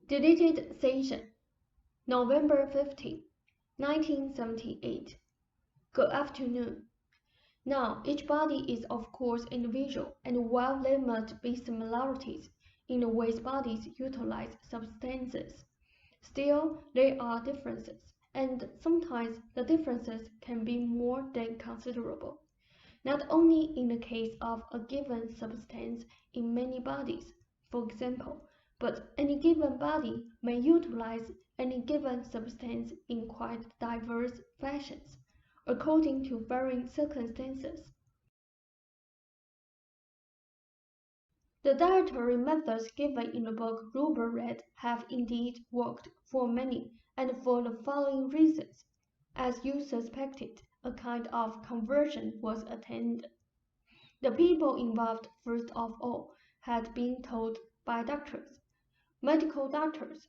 Deleted session, November 15, 1978. Good afternoon. Now, each body is of course individual, and while there must be similarities in the ways bodies utilize substances, still there are differences, and sometimes the differences can be more than considerable. Not only in the case of a given substance in many bodies, for example, but any given body may utilize any given substance in quite diverse fashions, according to varying circumstances. The dietary methods given in the book Rubber Red have indeed worked for many, and for the following reasons. As you suspected, a kind of conversion was attained. The people involved, first of all, had been told by doctors, medical doctors,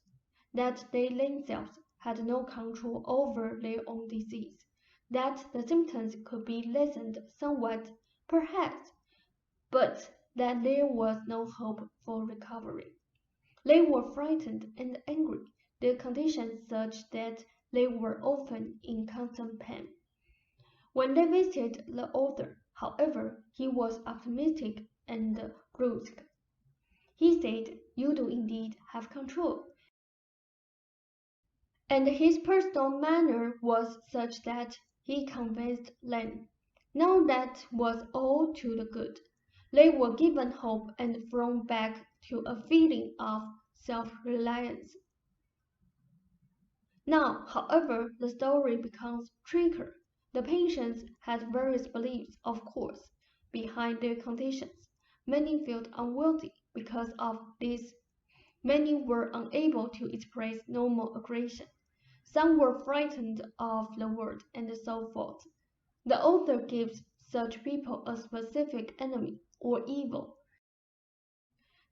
that they themselves had no control over their own disease, that the symptoms could be lessened somewhat, perhaps, but that there was no hope for recovery. They were frightened and angry, their condition such that they were often in constant pain. When they visited the author, however, he was optimistic and brusque. He said, "You do indeed have control." And his personal manner was such that he convinced them. Now that was all to the good. They were given hope and thrown back to a feeling of self-reliance. Now, however, the story becomes trickier. The patients had various beliefs, of course, behind their conditions. Many felt unworthy because of this. Many were unable to express normal aggression. Some were frightened of the world, and so forth. The author gives such people a specific enemy or evil.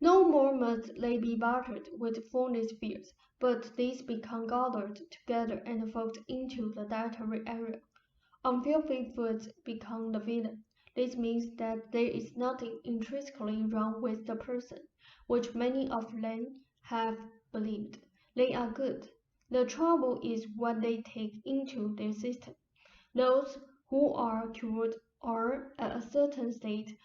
No more must they be battered with foolish fears, but these become gathered together and forced into the dietary area. Unhealthy foods become the villain. This means that there is nothing intrinsically wrong with the person, which many of them have believed. They are good. The trouble is what they take into their system. Those who are cured are at a certain state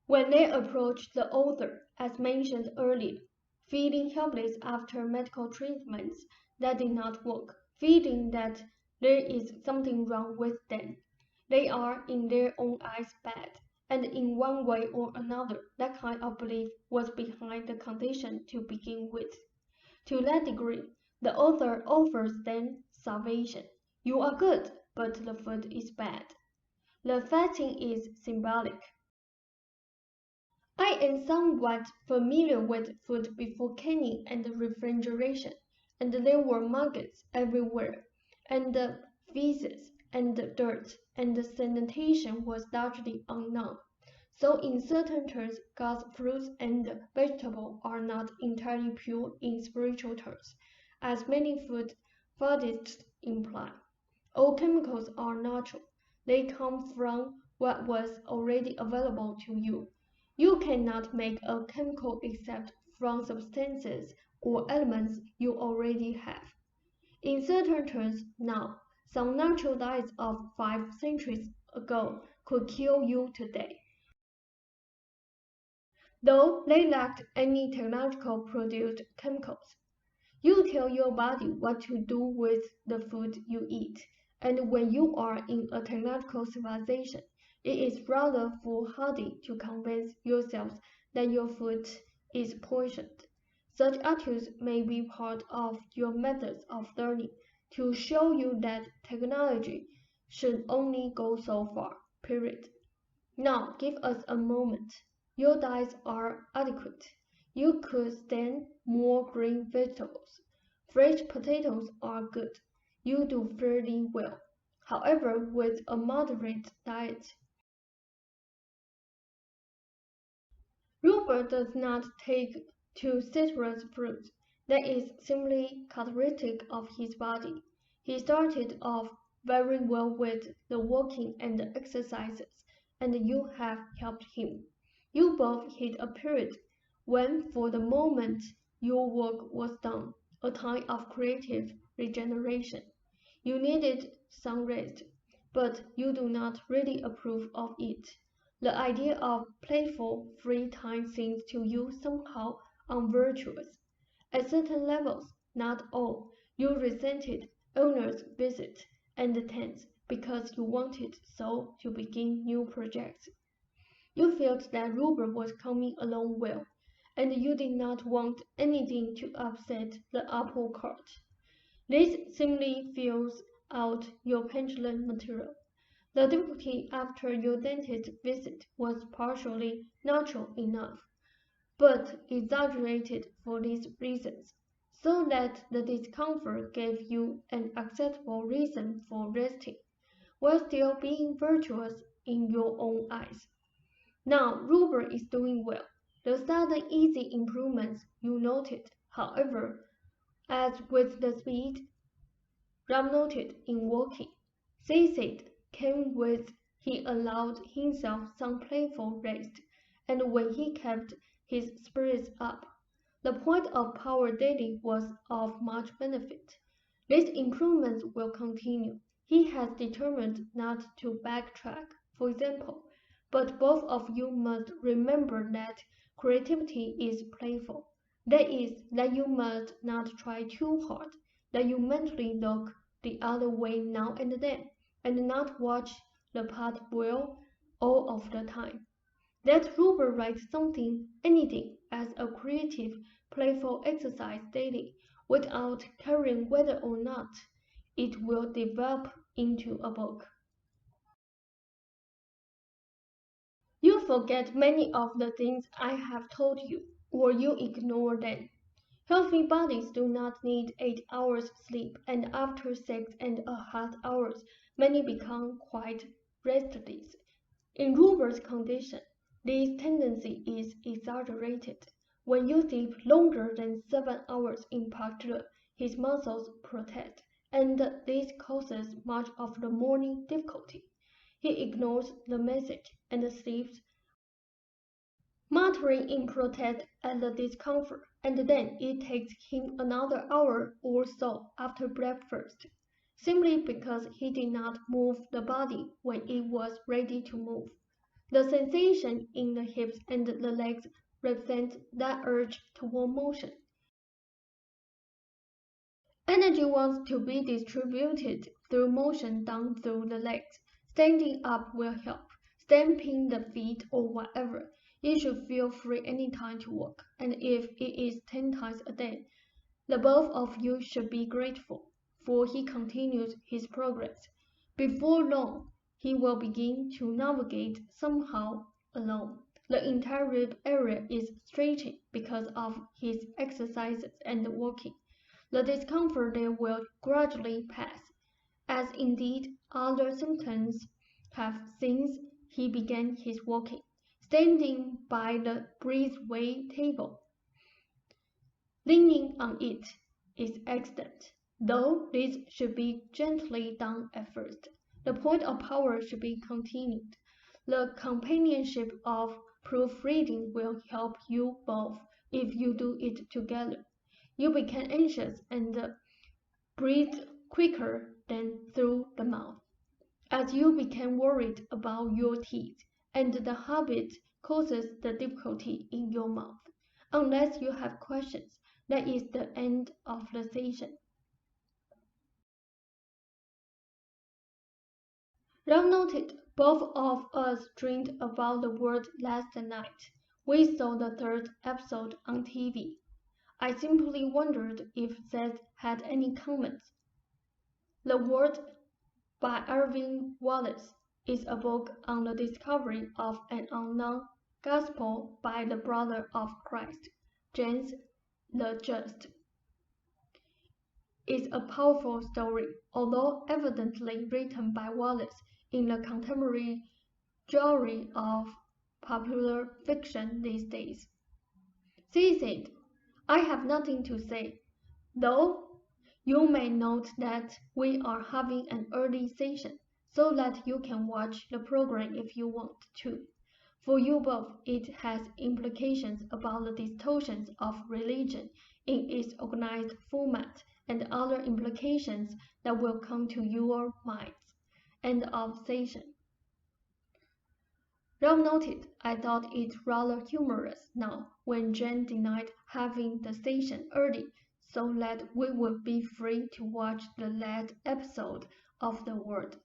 when they approach the author, as mentioned earlier, feeling helpless after medical treatments that did not work, feeling that there is something wrong with them. They are, in their own eyes, bad, and in one way or another, that kind of belief was behind the condition to begin with. To that degree, the author offers them salvation. You are good, but the food is bad. The fasting is symbolic. I am somewhat familiar with food before canning and refrigeration, and there were maggots everywhere, and feces, and dirt, and sanitation was largely unknown. So in certain terms, God's fruits and vegetables are not entirely pure in spiritual terms, as many food faddists imply. All chemicals are natural. They come from what was already available to you. You cannot make a chemical except from substances or elements you already have. In certain terms, now, some natural diets of 5 centuries ago could kill you today, though they lacked any technological produced chemicals. You tell your body what to do with the food you eat, and when you are in a technological civilization, it is rather foolhardy to convince yourselves that your food is poisoned. Such attitudes may be part of your methods of learning to show you that technology should only go so far, period. Now give us a moment. Your diets are adequate. You could stand more green vegetables. Fresh potatoes are good. You do fairly well. However, with a moderate diet. Rubber does not take to citrus fruits. That is simply characteristic of his body. He started off very well with the walking and the exercises, and you have helped him. You both hit a period when, for the moment, your work was done, a time of creative regeneration. You needed some rest, but you do not really approve of it. The idea of playful free time seems to you somehow unvirtuous. At certain levels, not all, you resented owner's visit and tents because you wanted so to begin new projects. You felt that Rupert was coming along well, and you did not want anything to upset the apple cart. This simply fills out your pendulum material. The difficulty after your dentist visit was partially natural enough, but exaggerated for these reasons, so that the discomfort gave you an acceptable reason for resting, while still being virtuous in your own eyes. Now Rupert is doing well. The sudden easy improvements you noted, however, as with the speed Ram noted in walking, said came with he allowed himself some playful rest, and when he kept his spirits up. The point of power daily was of much benefit. These improvements will continue. He has determined not to backtrack, for example, but both of you must remember that creativity is playful. That is, that you must not try too hard, that you mentally look the other way now and then, and not watch the pot boil all of the time. That Rupert writes something, anything, as a creative, playful exercise daily, without caring whether or not it will develop into a book. You forget many of the things I have told you, or you ignore them. Healthy bodies do not need 8 hours sleep, and after 6.5 hours, many become quite restless. In Rupert's condition, this tendency is exaggerated. When you sleep longer than 7 hours in particular, his muscles protest, and this causes much of the morning difficulty. He ignores the message and sleeps, muttering in protest at the discomfort, and then it takes him another hour or so after breakfast, simply because he did not move the body when it was ready to move. The sensation in the hips and the legs represents that urge toward motion. Energy wants to be distributed through motion down through the legs. Standing up will help. Stamping the feet or whatever. You should feel free any time to walk, and if it is 10 times a day, the both of you should be grateful, for he continues his progress. Before long, he will begin to navigate somehow alone. The entire rib area is stretching because of his exercises and walking. The discomfort there will gradually pass, as indeed other symptoms have since he began his walking. Standing by the breezeway table, leaning on it, is excellent, though this should be gently done at first. The point of power should be continued. The companionship of proofreading will help you both if you do it together. You become anxious and breathe quicker than through the mouth, as you become worried about your teeth, and the habit causes the difficulty in your mouth. Unless you have questions, that is the end of the session. Ram noted, both of us dreamed about the world last night. We saw the third episode on TV. I simply wondered if Seth had any comments. The World by Irving Wallace is a book on the discovery of an unknown gospel by the brother of Christ, James the Just. It's a powerful story, although evidently written by Wallace in the contemporary genre of popular fiction these days. She said, I have nothing to say, though you may note that we are having an early session, so that you can watch the program if you want to. For you both, it has implications about the distortions of religion in its organized format and other implications that will come to your minds. End of session. Rob noted, I thought it rather humorous now when Jane denied having the session early so that we would be free to watch the last episode of The World.